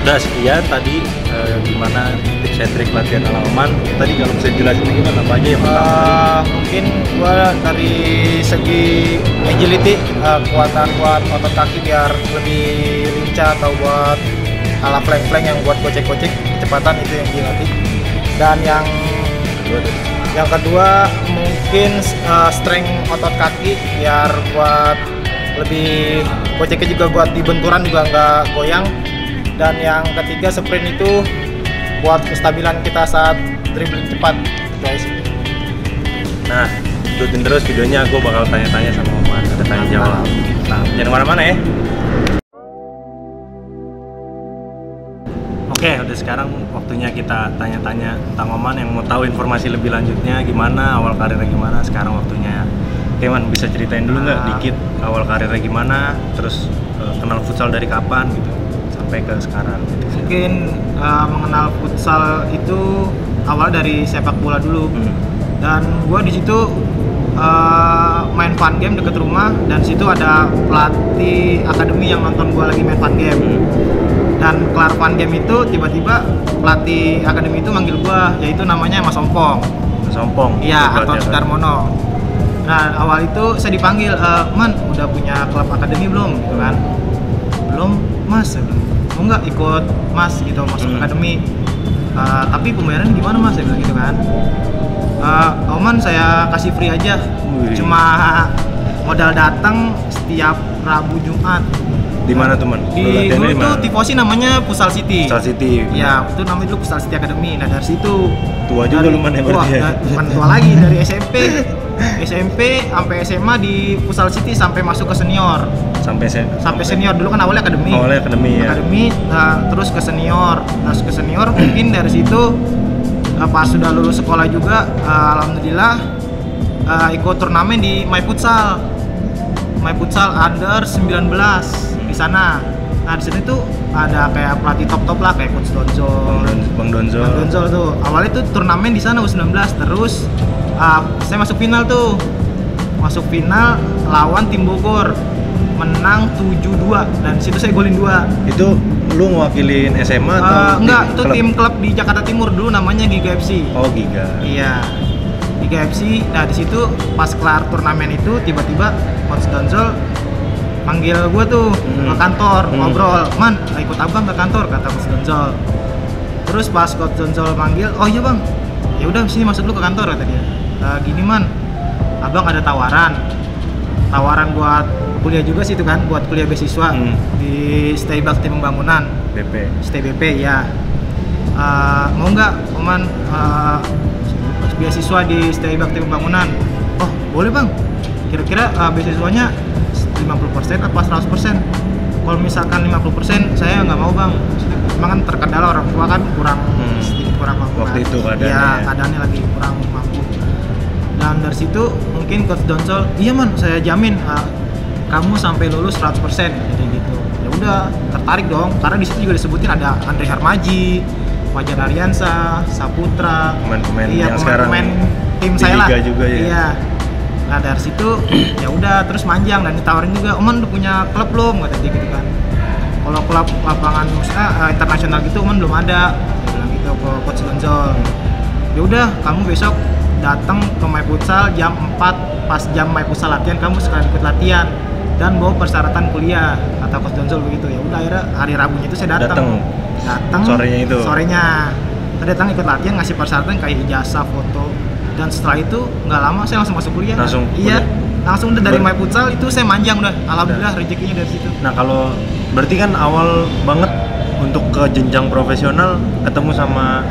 udah sekian tadi gimana tips and trik latihan ala Oman. Tadi kalau bisa jelasin gimana apa aja yang pertama? Mungkin gua dari segi agility, kekuatan buat otot kaki biar lebih lincah, atau buat ala plank yang buat gocek-gocek kecepatan itu yang dilatih. Dan yang kedua mungkin strength otot kaki biar buat lebih goceknya juga buat di benturan juga nggak goyang. Dan yang ketiga sprint itu buat kestabilan kita saat dribbling cepat, guys. Nah, ikutin terus videonya, gue bakal tanya-tanya sama Oman, ada tanya jawab. Nah, jangan kemana-mana ya. Oke, udah sekarang waktunya kita tanya-tanya tentang Oman yang mau tahu informasi lebih lanjutnya gimana, awal karirnya gimana, sekarang waktunya. Oke Man, bisa ceritain dulu nggak dikit awal karirnya gimana, terus kenal futsal dari kapan gitu, sampai ke sekarang gitu. Mungkin mengenal futsal itu awal dari sepak bola dulu. Dan gua di situ main fun game deket rumah, dan situ ada pelatih akademi yang nonton gua lagi main fun game. Dan kelar fun game itu tiba-tiba pelatih akademi itu manggil gua, yaitu namanya Mas Ompong. Mas Ompong? Iya, Anton Sudarmono. Nah, awal itu saya dipanggil, Man, udah punya klub akademi belum? Gitu kan. Belum, Mas. Mau nggak ikut Mas gitu, masuk akademi? Tapi pembayaran gimana Mas? Saya bilang gitu kan. Oman saya kasih free aja. Cuma modal datang setiap Rabu Jumat. Di mana tuh Man? Di dulu tuh tifosi namanya Futsal City. Futsal City. Ya, itu namanya dulu Futsal City Academy. Nah, dari situ tua juga lumayan berarti ya. Bukan tua lagi, dari SMP sampai SMA di Futsal City sampai masuk ke senior. Sampai senior. Dulu kan awalnya akademi. Awalnya akademi ya. Akademi, terus ke senior. Terus ke senior mungkin dari situ pas sudah lulus sekolah juga, alhamdulillah ikut turnamen di My Futsal under 19 di sana. Nah, di sini tuh ada kayak pelatih top lah, kayak Coach Donzol, Bang Donzol tuh. Awalnya tuh turnamen di sana U19, terus saya masuk final tuh. Masuk final lawan tim Bogor. Menang 7-2, dan situ saya golin 2. Itu lu ngewakilin SMA atau enggak, itu tim klub di Jakarta Timur dulu, namanya Giga FC. Oh, Giga. Iya. Giga FC. Nah, di situ pas kelar turnamen itu tiba-tiba Coach Donzol panggil gue tuh ke kantor, ngobrol, Man, ikut abang ke kantor, kata Coach Donzol. Terus pas Coach Donzol panggil, oh iya bang, ya udah sini masuk dulu ke kantor, kata dia. Gini Man, abang ada tawaran buat kuliah juga sih itu kan, buat kuliah beasiswa di Stay Bakti Pembangunan, Stay BP ya. Mau nggak Oman beasiswa di Stay Bakti Pembangunan? Oh boleh bang, kira-kira beasiswanya 50% apa 100%? Kalau misalkan 50% saya nggak mau bang, emang kan terkendala orang tua kan sedikit kurang mampu waktu itu keadaannya. Ya, keadaannya lagi kurang mampu. Dan dari situ mungkin Coach Donzol, iya man, saya jamin kamu sampai lulus 100% gitu. Ya udah, tertarik dong, karena di situ juga disebutin ada Andre Harmaji, Fajar Ariansa, Saputra, pemain-pemain yang sekarang tim di saya lah. Juga ya. Iya. Nah dari situ ya udah terus manjang, dan ditawarin juga, Oman udah punya klub belum, kata dia gitu kan. Kalau klub lapangan internasional gitu Oman belum ada, dia bilang gitu ke Coach Donzol. Ya udah, kamu besok datang ke My Futsal jam 4, pas jam My Futsal latihan kamu sekalian ikut latihan dan bawa persyaratan kuliah, kata Coach Donzol begitu. Ya udah, akhirnya hari Rabunya itu saya datang sorenya saya datang ikut latihan, ngasih persyaratan kayak ijazah, foto, dan setelah itu nggak lama saya langsung masuk kuliah. Langsung udah dari My Futsal itu saya manjang udah, alhamdulillah rezekinya dari situ. Nah kalau berarti kan awal banget untuk ke jenjang profesional ketemu sama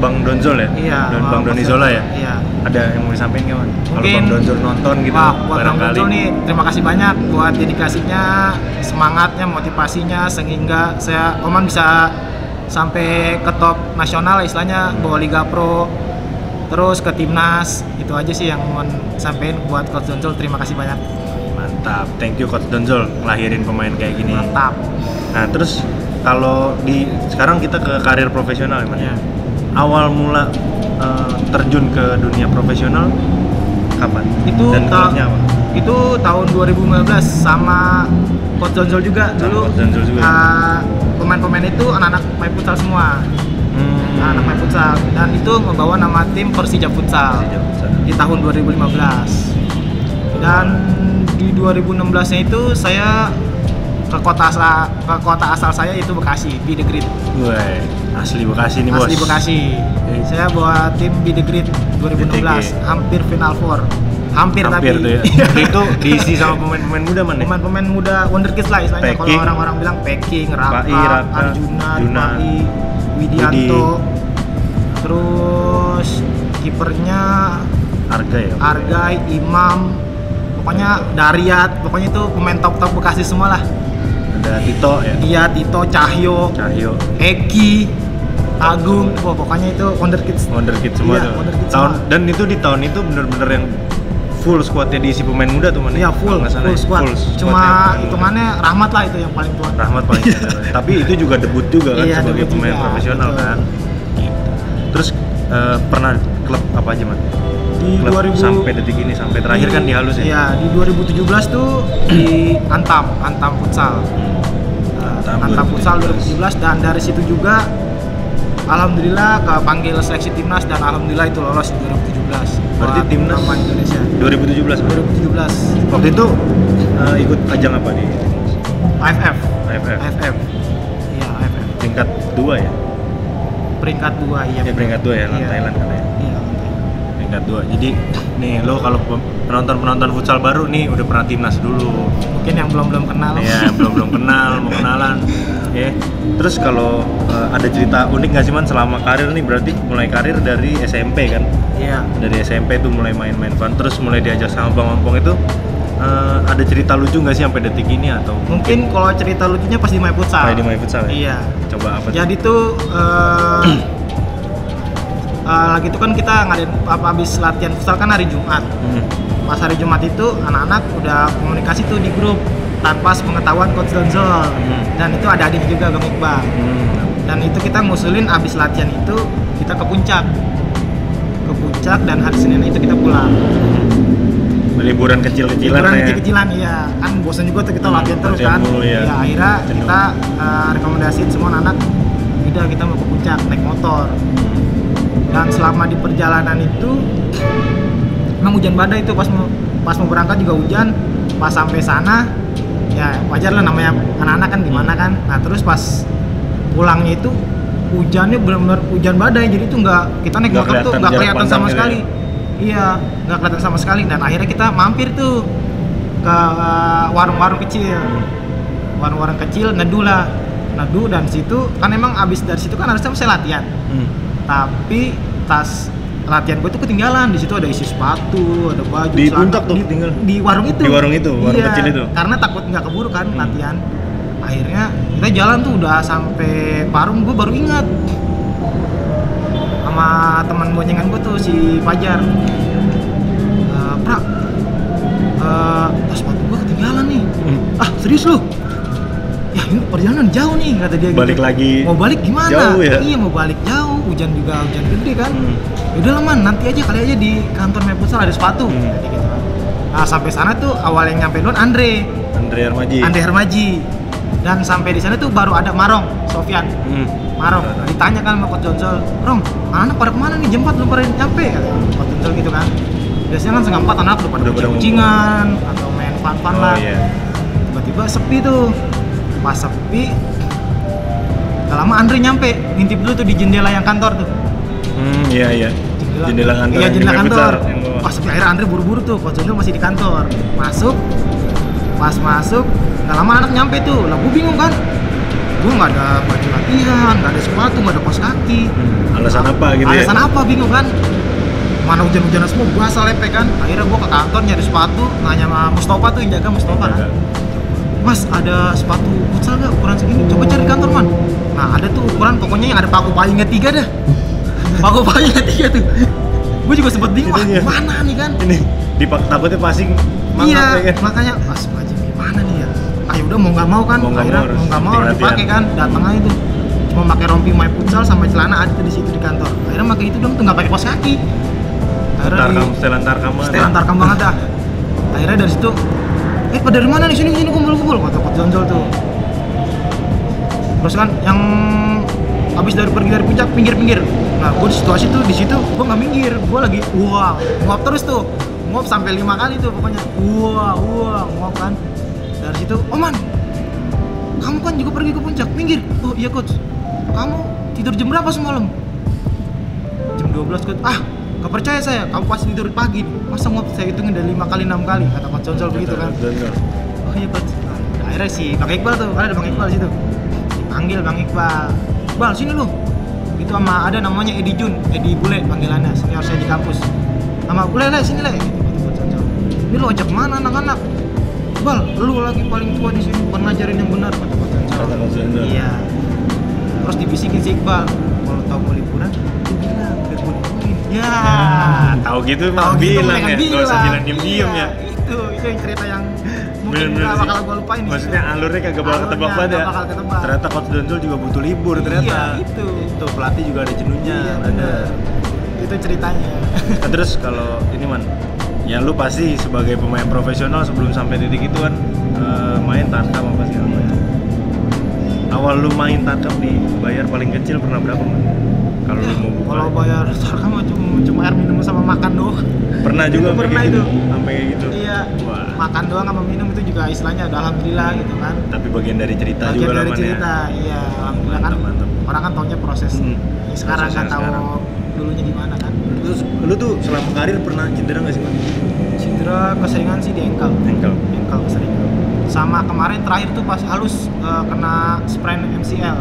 Bang Donzol ya? Iya. Dan Bang Doni Zola ya? Iya. Ada yang mau disampaikan nggak, Man? Kalau Mungkin Bang Donzol nonton gitu, buat Bang Donzol nih, terima kasih banyak buat dedikasinya, semangatnya, motivasinya, sehingga Oman bisa sampai ke top nasional istilahnya, bawa Liga Pro, terus ke timnas. Itu aja sih yang mau sampaikan buat Coach Donzol, terima kasih banyak. Mantap, thank you Coach Donzol ngelahirin pemain kayak gini. Mantap. Nah terus kalau sekarang kita ke karir profesional ya. Awal mula terjun ke dunia profesional kapan? Dan klubnya apa? Itu tahun 2015 sama Coach Donzol juga. Dulu Coach Donzol juga. pemain-pemain itu anak-anak main futsal semua. Anak main futsal, dan itu membawa nama tim Persija Futsal di tahun 2015. Dan di 2016 nya itu saya ke kota asal saya, itu Bekasi, Be The Grid. Wah, asli Bekasi nih bos. Asli Bekasi. Saya bawa tim Be The Grid 2016, hampir Final Four. Hampir tapi. Tuh ya. Itu diisi sama pemain-pemain muda mana? Pemain-pemain muda wonderkids lah istilahnya. Kalau orang-orang bilang Peking, Raka, Arjuna, Pai, Widianto. Terus kipernya Argai, Imam, pokoknya Daryat, pokoknya itu pemain top Bekasi semua lah. Ada Tito ya? Iya, Tito, Cahyo, Eki, Agung, pokoknya itu wonderkids semua tuh. Dan itu di tahun itu bener-bener yang full squadnya diisi pemain muda tuh mana? Iya, full squad. Cuma hitungannya Rahmat lah itu yang paling tua. Rahmat paling tua. Tapi itu juga debut juga kan sebagai pemain profesional kan. Terus pernah klub apa aja man? Di klub 2000 sampai detik ini, sampai terakhir kan di Halus ya? Iya, di 2017 tuh di Antam Futsal. Antam Futsal 2017, dan dari situ juga alhamdulillah kepanggil seleksi timnas, dan alhamdulillah itu lolos di 2017. Berarti timnas Indonesia 2017. Waktu itu ikut ajang apa di AFF. AFF. Iya, AFF. Peringkat 2 ya? Peringkat 2 iya. Peringkat 2 ya, lawan Thailand katanya. Iya. Peringkat 2. Jadi nih lo kalau penonton futsal baru nih udah pernah timnas dulu. Mungkin yang belum kenal. Iya, belum kenal, mau kenalan. Ya. Terus kalau ada cerita unik nggak sih man selama karir nih, berarti mulai karir dari SMP kan? Iya. Dari SMP tuh mulai main-main fun, terus mulai diajak sama Bang Ompong itu ada cerita lucu nggak sih sampai detik ini atau? Mungkin kalau cerita lucunya pasti main futsal. Di main futsal ya? Iya. Coba apa? Jadi tuh lagi itu kan kita ngadain habis latihan futsal kan hari Jumat. Pas hari Jumat itu anak-anak udah komunikasi tuh di grup tanpa sepengetahuan Coach Donzol. Dan itu ada adiknya juga, Bang Iqbal. Dan itu kita ngusulin abis latihan itu kita ke puncak, dan hari Senin itu kita pulang. Liburan kecil-kecilan iya. Kan bosan juga tuh kita latihan terus kan. Ya, akhirnya kita rekomendasiin semua anak, udah kita mau ke puncak naik motor. Dan selama di perjalanan itu emang hujan badai itu, pas mau berangkat juga hujan. Pas sampai sana ya wajar lah, namanya anak-anak kan gimana kan. Nah terus pas pulangnya itu hujannya benar-benar hujan badai, jadi itu kita naik motor tuh nggak kelihatan sama sekali. Iya, nggak kelihatan sama sekali. Dan akhirnya kita mampir tuh ke warung-warung kecil, neduh, dan situ kan emang abis dari situ kan harusnya saya latihan. Tapi tas latihan gue tuh ketinggalan. Di situ ada isi sepatu, ada baju. Di puncak tuh tinggal. Di warung itu. Warung iya, kecil itu. Karena takut nggak keburu kan latihan. Akhirnya kita jalan tuh udah sampai Parung, gue baru ingat sama teman boncengan gue tuh si Fajar. Tas sepatu gue ketinggalan nih. Ah serius lu? Ya ini perjalanan jauh nih, kata dia. Balik gitu. lagi. Mau balik gimana? Jauh ya? Iya mau balik jauh, hujan gede kan. Udah lah man, nanti aja kali aja di kantor main futsal ada sepatu. Gitu. Nah sampai sana tuh awal yang nyampe duluan Andre Hermaji. Dan sampai di sana tuh baru ada Marong, Sofyan. Marong. Ditanya kan sama Coach Jonsol, Rong, anak pada kemana nih? Jam 4 belum pada nyampe. Coach Jonsol gitu kan. Biasanya kan setengah 4 anak udah pada kucing-kucingan atau main fun-fun lah. Iya. Tiba-tiba sepi tuh. Pas sepi, gak lama Andre nyampe, ngintip dulu tuh di jendela yang kantor tuh. Iya. Jendela kantor. Iya, jendela kantor. Pas sepi, akhirnya Andre buru-buru tuh, Coach Jonsol masih di kantor. Pas masuk, gak lama anak nyampe tuh. Lah gue bingung kan, gue gak ada baju latihan, gak ada sepatu, gak ada kaos kaki. Alasan apa gitu ya? Alasan apa, bingung kan. Mana hujan-hujanan semua, basah lepek kan. Akhirnya gue ke kantor nyari sepatu, nanya sama Mustafa tuh yang jaga, Mustafa kan. Mas ada sepatu futsal gak ukuran segini? Coba cari kantor man. Nah ada tuh ukuran, pokoknya yang ada paku payungnya 3 dah. Paku payungnya 3 tuh. Gue juga sempet bingung, mana nih kan? Ini takutnya passing. Iya, ya kan? Makanya pas baju gimana nih ya? Ayo udah mau nggak mau kan, akhirnya mau nggak mau harus dipakai kan, datang aja tuh. Cuma pakai rompi main futsal sama celana ada di situ di kantor. Akhirnya pakai itu dong, tuh nggak pakai kaos kaki. Setelan tarkam banget dah. Akhirnya dari situ, pada dari mana nih, sini kumpul kata Coach Jonsol tuh. Terus kan yang habis pergi dari puncak pinggir-pinggir. Nah, gue di situasi tuh di situ gue nggak minggir, gue lagi nguap terus tuh, nguap sampai 5 kali tuh pokoknya, nguap kan. Dari situ, Oman, kamu kan juga pergi ke puncak, minggir. Oh iya coach, kamu tidur jam berapa semalam? Jam 12 coach. Gak percaya saya, kamu pasti tidur pagi. Masa nguap saya hitungin dari 5 kali 6 kali, kata Coach Jonsol begitu kan. Oh iya coach. Nah, akhirnya si Bang Iqbal tuh, ada Bang Iqbal di situ. Dipanggil Bang Iqbal, Iqbal sini lu. Itu sama ada namanya Edi Jun, Edi Bule panggilannya, senior saya di kampus. Sama Bule sini le. Ini lu ajak mana anak-anak? Iqbal, lu lagi paling tua di sini, bukan ngajarin yang benar, kata Coach Jonsol. Iya. Terus dibisikin si Iqbal, kalau tahu mau liburan, dia bilang biar gue liburin. Ya, tahu gitu mah bilang ya, nggak usah bilang diem-diem ya. Itu yang cerita yang mungkin nggak bakal gue lupain. Maksudnya alurnya kagak bakal ketebak banget ya. Ternyata Coach Jonsol juga butuh libur ternyata. Iya, itu pelatih juga ada jenuhnya. Iya, ada. Itu ceritanya. Nah, terus kalau ini man, ya lu pasti sebagai pemain profesional sebelum sampai titik itu kan main tarkam apa sih namanya? Awal lu main tarkam dibayar paling kecil pernah berapa man? Kalau lu mau buka? Kalau bayar tarkam cuma air minum sama makan doang. Pernah juga pernah gitu, itu sampai kayak gitu. Iya. Wah. Makan doang sama minum itu juga istilahnya udah alhamdulillah gitu kan. Tapi bagian dari cerita bagian juga dari cerita, ya. Iya, alhamdulillah kan. Mantap. Orang kan taunya proses. Sekarang kan tahu sekarang. dulunya gimana kan. Terus lu tuh selama karir pernah cedera nggak sih man? Cedera keseringan sih di ankle keseringan. Sama kemarin terakhir tuh pas halus kena sprain MCL.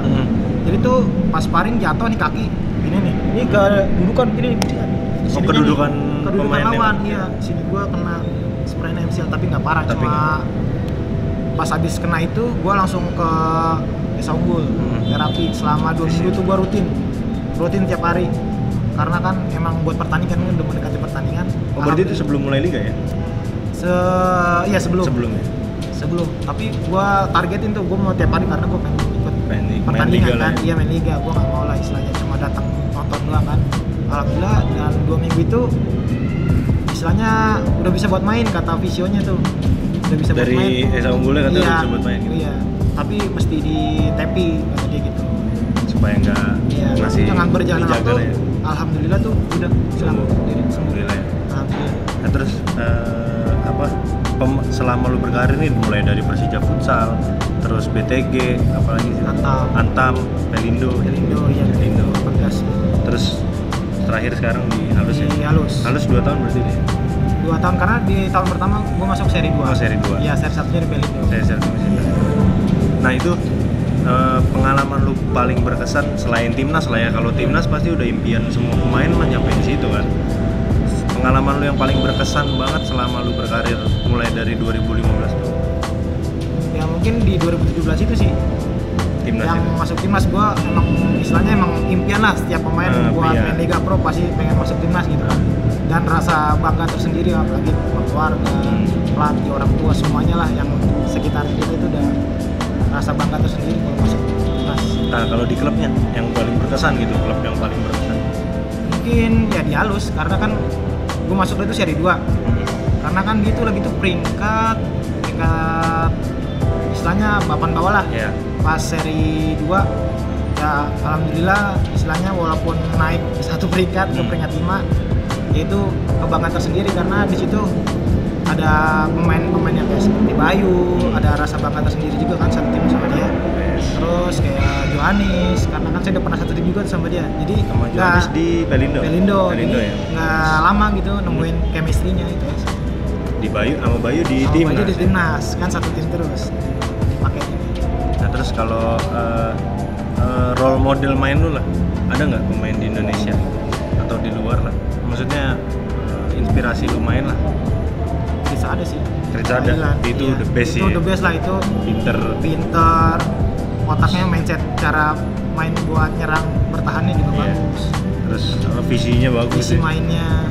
Jadi tuh pas sparring jatuh nih kaki ini nih. Ini kedudukan ini. Kedudukan lawan iya. Sini gua kena sprain MCL tapi nggak parah, cuma pas habis kena itu gua langsung ke Desa Unggul terapi selama 2 minggu tuh gua rutin tiap hari. Karena kan emang buat pertandingan udah mendekati pertandingan. Oh, berarti itu sebelum mulai liga ya? Iya sebelum. Sebelum. Tapi gua targetin tuh, gua mau tiap hari karena gua pengen ikut pertandingan kan. Iya main liga, gua nggak mau lah istilahnya cuma datang nonton doang kan. Alhamdulillah dan 2 minggu itu istilahnya udah bisa buat main kata visionya tuh. Udah bisa dari buat main. Dari Esa Unggulnya katanya udah bisa buat main gitu. Iya. Tapi mesti di tepi kata dia gitu. Supaya nggak ngasih jangan berjalan waktu. Ya. Alhamdulillah tuh udah sembuh. Alhamdulillah ya. Alhamdulillah. Nah, terus selama lu berkarir nih mulai dari Persija Futsal, terus BTG, apalagi sih? Antam, Pelindo. Iya. Pelindo. 18. Terus terakhir sekarang di Halus ya? Di Halus. Halus 2 tahun berarti deh? 2 tahun karena di tahun pertama gue masuk seri 2. Oh, seri 2. Iya, seri 1-nya di Pelindo. Nah, itu pengalaman lu paling berkesan selain timnas lah ya. Kalau timnas pasti udah impian semua pemain mah nyampe di situ kan. Pengalaman lu yang paling berkesan banget selama lu berkarir mulai dari 2015 tuh? Ya mungkin di 2017 itu sih. Timnas yang itu. Masuk timnas gua emang istilahnya emang impian lah setiap pemain buat main Liga Pro pasti pengen masuk timnas gitu kan. Dan rasa bangga tersendiri apalagi keluarga, pelatih, orang tua semuanya lah yang sekitar kita itu udah rasa bangga tersendiri kalau masuk timnas. Nah, kalau di klubnya yang paling berkesan gitu, klub yang paling berkesan? Mungkin ya di Halus karena kan gue masuk itu seri 2 karena kan gitu lagi tuh peringkat istilahnya papan bawah lah. Pas seri 2 ya alhamdulillah istilahnya walaupun naik 1 peringkat ke peringkat 5 yaitu kebanggaan tersendiri karena di situ ada pemain-pemain yang kayak seperti Bayu, ada rasa bangga tersendiri juga kan satu tim sama dia. Terus kayak Johannes, karena kan saya udah pernah satu tim juga sama dia. Jadi sama Johannes di Pelindo ya. Nggak lama gitu nemuin chemistry-nya itu. Di Bayu sama Bayu di timnas. Bayu di timnas, kan satu tim terus. Paket ini. Nah, terus kalau role model main lu lah, ada nggak pemain di Indonesia atau di luar lah? Maksudnya inspirasi lu main lah. Bisa ada sih. Ada. Itu the best sih. Itu the best lah itu. Pinter, otaknya mindset cara main buat nyerang bertahannya juga bagus. Terus visinya bagus. Visi mainnya.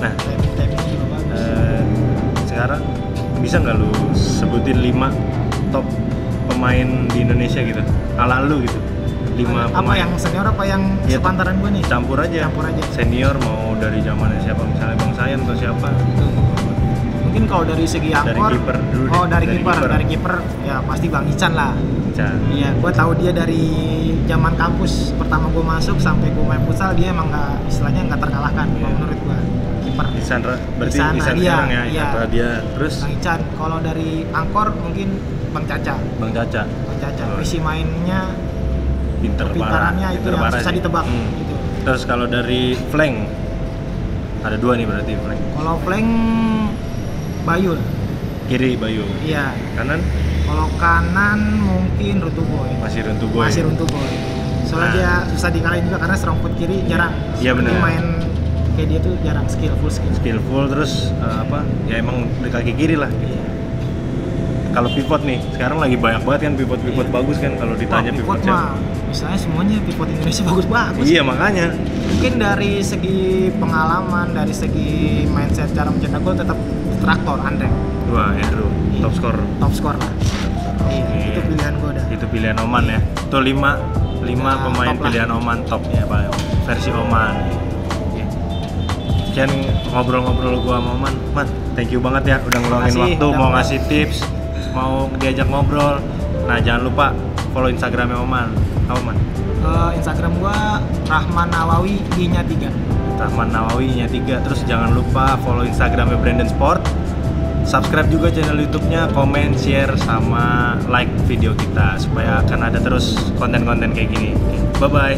Nah, timingnya juga bagus. Sekarang bisa nggak lu sebutin 5 top pemain di Indonesia gitu? Ala lu gitu. 5 apa yang senior apa yang sepantaran gue nih? Campur aja. Senior mau dari zamannya siapa, misalnya Bang Sayan atau siapa? Mungkin kalau dari segi angkor, dari kiper dulu. Dari kiper ya pasti Bang Ican lah. Ican. Iya, gue tahu dia dari zaman kampus pertama gue masuk sampai gue main futsal, dia emang istilahnya nggak terkalahkan kalau menurut gue. Kiper. Ican, berarti Ican Ican Radia, sekarang ya, iya. Ican Radia. Terus Bang Ican, kalau dari Angkor mungkin Bang Caca. Bang Caca. Bang Caca, Oh. visi mainnya, Pinter parah. pintarannya itu Pinter yang parah susah sih. ditebak. Gitu. Terus kalau dari flank ada 2 nih berarti flank. Kalau flank Bayul, Kiri Bayu, iya. kanan Kalau kanan mungkin Runtuh Boy. masih Runtuh Boy. Masih Runtuh Boy. Soalnya Nah. dia susah dikalahin juga karena serong foot kiri jarang. Iya, Seperti bener. main kayak dia tuh jarang full skill. Skillful, terus apa? Ya emang di kaki kiri lah. Iya. Kalau pivot nih, sekarang lagi banyak banget kan pivot Iya. bagus kan kalau ditanya Pivot siapa. mah, misalnya semuanya pivot Indonesia bagus-bagus. Iya, makanya. Mungkin dari segi pengalaman, dari segi mindset cara mencetak gol tetap traktor Andre. Wah, Andrew, top score. Top skor lah. Iya, Oke. itu pilihan gue dah. Itu pilihan Oman ya. Itu 5 Ya, pemain top lah. pilihan Oman topnya Pak. Versi Oman. Oke. Sekian ngobrol-ngobrol gua sama Oman. Man, thank you banget ya udah ngeluangin Makasih, waktu udah mau mau. ngasih tips, mau diajak ngobrol. Nah, jangan lupa follow Instagramnya Oman. Apa Man? Instagram gua Rahman Nawawi I-nya 3. Rahman Nawawi-nya 3. Terus jangan lupa follow Instagramnya Brandon Sport. Subscribe juga channel YouTube-nya, komen, share, sama like video kita supaya akan ada terus konten-konten kayak gini. Bye bye.